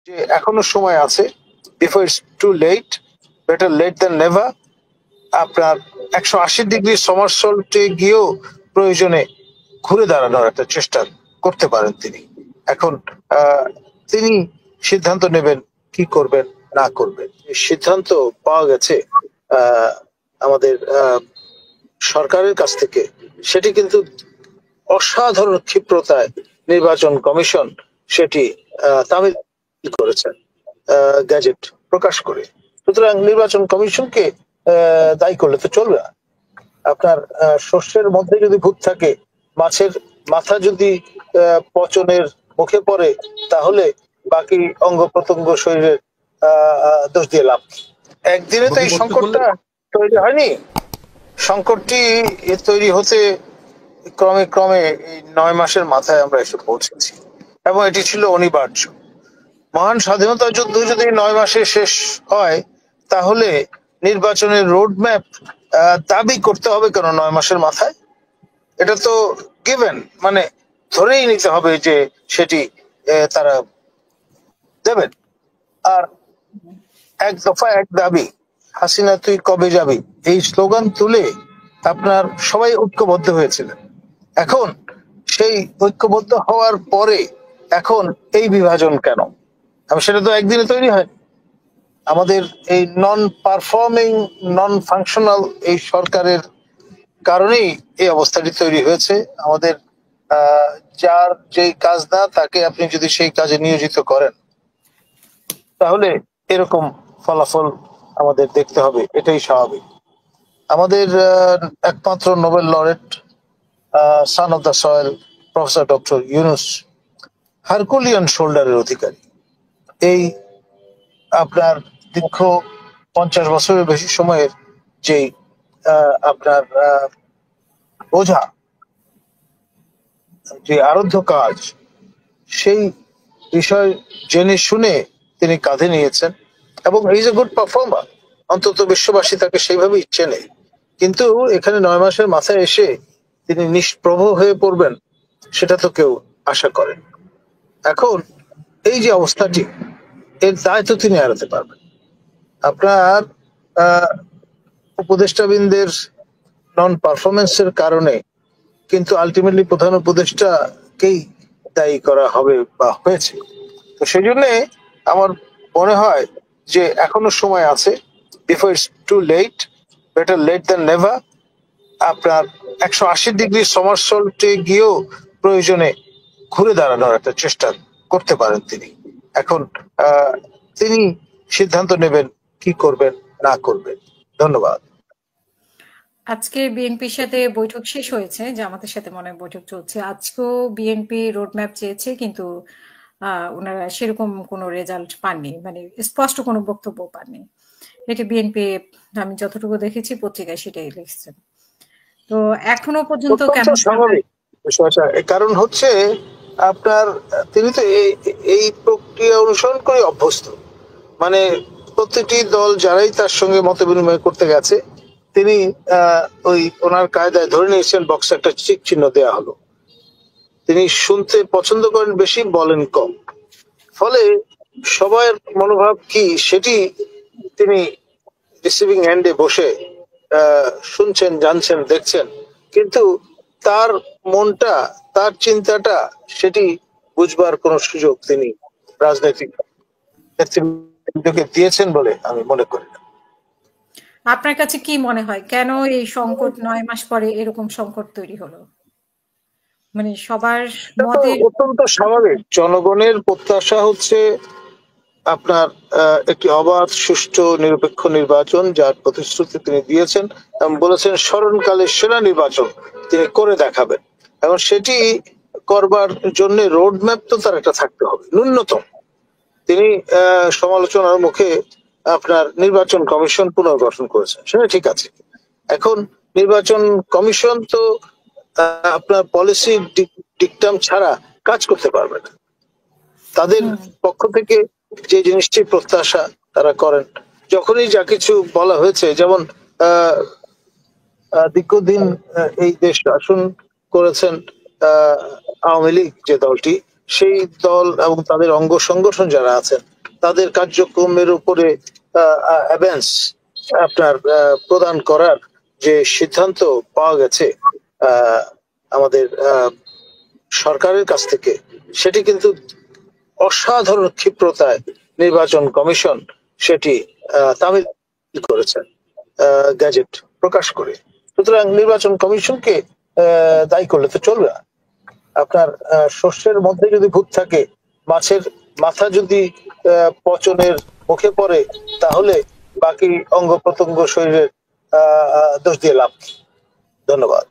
যে এখনো সময় আছে, before it's too late, better late than never. আপনার 180 ডিগ্রি সমারসল্টে গিয়েও প্রয়োজনে ঘুরে দাঁড়ানোর একটা চেষ্টা করতে পারেন তিনি। এখন তিনি সিদ্ধান্ত নেবেন কি করবেন না করবেন। এই সিদ্ধান্ত পাওয়া গেছে আমাদের সরকারের কাছ থেকে, সেটি কিন্তু অসাধারণ ক্ষিপ্রতায় নির্বাচন কমিশন সেটি তামিল করেছেন গ্যাজেট প্রকাশ করে। সুতরাং নির্বাচন কমিশনকে দায়ী করলে তো চলবে না। আপনার শস্যের মধ্যে যদি ভূত থাকে, মাছের মাথা যদি পচনের মুখে পড়ে, তাহলে বাকি অঙ্গ প্রত্যঙ্গ শরীরের দোষ দিয়ে লাভ। একদিনে তো এই সংকটটা তৈরি হয়নি। সংকটটি তৈরি হতে ক্রমে ক্রমে এই 9 মাসের মাথায় আমরা এসে পৌঁছেছি, এবং এটি ছিল অনিবার্য। মহান স্বাধীনতা যুদ্ধ যদি 9 মাসে শেষ হয়, তাহলে নির্বাচনের রোডম্যাপ দাবি করতে হবে কেন 9 মাসের মাথায়? এটা তো গিভেন, মানে ধরেই নিতে হবে যে সেটি তারা দেবেন। আর এক দফা এক দাবি, হাসিনা তুই কবে যাবি, এই স্লোগান তুলে আপনার সবাই ঐক্যবদ্ধ হয়েছিলেন। এখন সেই ঐক্যবদ্ধ হওয়ার পরে এখন এই বিভাজন কেন? সেটা তো একদিনে তৈরি হয়। আমাদের এই নন পারফর্মিং, নন ফাংশনাল এই সরকারের কারণেই এই অবস্থাটি তৈরি হয়েছে। আমাদের যার যেই কাজ না, তাকে আপনি যদি সেই কাজে নিয়োজিত করেন, তাহলে এরকম ফলাফল আমাদের দেখতে হবে, এটাই স্বাভাবিক। আমাদের একমাত্র Nobel laureate, son of the soil, professor doctor Yunus Herculean শোল্ডারের অধিকারী। এই আপনার দীর্ঘ 50 বছরের বেশি সময়ের যে আপনার বোঝা, যে আরাধ্য কাজ, সেই বিষয় জেনে শুনে তিনি কাঁধে নিয়েছেন, এবং ইজ এ গুড পারফর্মার। অন্তত বিশ্ববাসী তাকে সেইভাবেই চেনে। কিন্তু এখানে 9 মাসের মাথায় এসে তিনি নিষ্প্রভ হয়ে পড়বেন, সেটা তো কেউ আশা করেন। এখন এই যে অবস্থাটি, এর দায় তো তিনি এড়াতে পারবেন। আপনার উপদেষ্টাবৃন্দের নন পারফরমেন্সের কারণে কিন্তু আলটিমেটলি প্রধান উপদেষ্টাকেই দায়ী করা হবে বা হয়েছে। তো সেই জন্য আমার মনে হয় যে এখনো সময় আছে, before it's too late, better late than never. আপনার 180 ডিগ্রি সমারসল্টে গিয়েও প্রয়োজনে ঘুরে দাঁড়ানোর একটা চেষ্টা করতে পারেন তিনি। এখন তিনি সিদ্ধান্ত নেবেন কি করবেন না করবেন। ধন্যবাদ। আজকে বিএনপির সাথে বৈঠক শেষ হয়েছে, জামাতের সাথে মনে হয় বৈঠক চলছে। আজকেও বিএনপি রোডম্যাপ চেয়েছে, কিন্তু ওনারা সেরকম কোনো রেজাল্ট পাননি, মানে স্পষ্ট কোনো বক্তব্য পাননি। এটা বিএনপি, আমি যতটুকু দেখেছি পত্রিকায় সেটাই লিখছেন। তো এখনো পর্যন্ত কেন স্বাভাবিক বিষয়টা, কারণ হচ্ছে আপনার তিনি তো এই প্রক্রিয়া অনুসরণ করে অভ্যস্ত। মানে প্রতিটি দল যারাই তার সঙ্গে মত বিনিময় করতে গেছে, তিনি ওই ওনার কায়দায় ধরে নিয়েছেন, বক্সে একটা চিক চিহ্ন দেওয়া হলো। তিনি শুনতে পছন্দ করেন বেশি, বলেন কম। ফলে সবার মনোভাব কি সেটি তিনি রিসিভিং এন্ডে বসে শুনছেন, জানছেন, দেখছেন, কিন্তু তার মনটা, তার চিন্তাটা, সেটি বুঝবার কোন সুযোগ তিনি রাজনৈতিক নেতৃত্বকে দিয়েছেন বলে আমি মনে করি না। আপনার কাছে কি মনে হয় কেন এই সংকট 9 মাস পরে এরকম সংকট তৈরি হলো? মানে সবার মতে অত্যন্ত স্বাভাবিক। জনগণের প্রত্যাশা হচ্ছে আপনার একটি অবাধ, সুষ্ঠু, নিরপেক্ষ নির্বাচন, যার প্রতিশ্রুতি তিনি দিয়েছেন এবং বলেছেন স্মরণকালে সেরা নির্বাচন তিনি করে দেখাবেন। এবং সেটি করবার জন্য রোডম্যাপ তো তার একটা থাকতে হবে ন্যূনতম। তিনি সমালোচনার মুখে আপনার নির্বাচন কমিশন পুনর্গঠন করেছেন, সেটা ঠিক আছে। এখন নির্বাচন কমিশন তো আপনার পলিসি ডিকটাম ছাড়া কাজ করতে পারবে না। তাদের পক্ষ থেকে যে জিনিসটি প্রত্যাশা তারা করেন। যখনই যা কিছু বলা হয়েছে, যেমন দীর্ঘদিন এই দেশ শাসন করেছেন আওয়ামী লীগ যে দলটি, সেই দল এবং তাদের অঙ্গ সংগঠন যারা আছেন তাদের কার্যক্রমের উপরে অ্যাভেন্স আপনার প্রদান করার যে সিদ্ধান্ত পাওয়া গেছে আমাদের সরকারের কাছ থেকে, সেটি কিন্তু অসাধারণ ক্ষিপ্রতায় নির্বাচন কমিশন সেটি তামিল করেছেন গ্যাজেট প্রকাশ করে। সুতরাং নির্বাচন কমিশনকে দায়ী করলে তো চলবে না। আপনার শস্যের মধ্যে যদি ভূত থাকে, মাছের মাথা যদি পচনের মুখে পড়ে, তাহলে বাকি অঙ্গ প্রত্যঙ্গ শরীরের দোষ দিয়ে লাভ। ধন্যবাদ।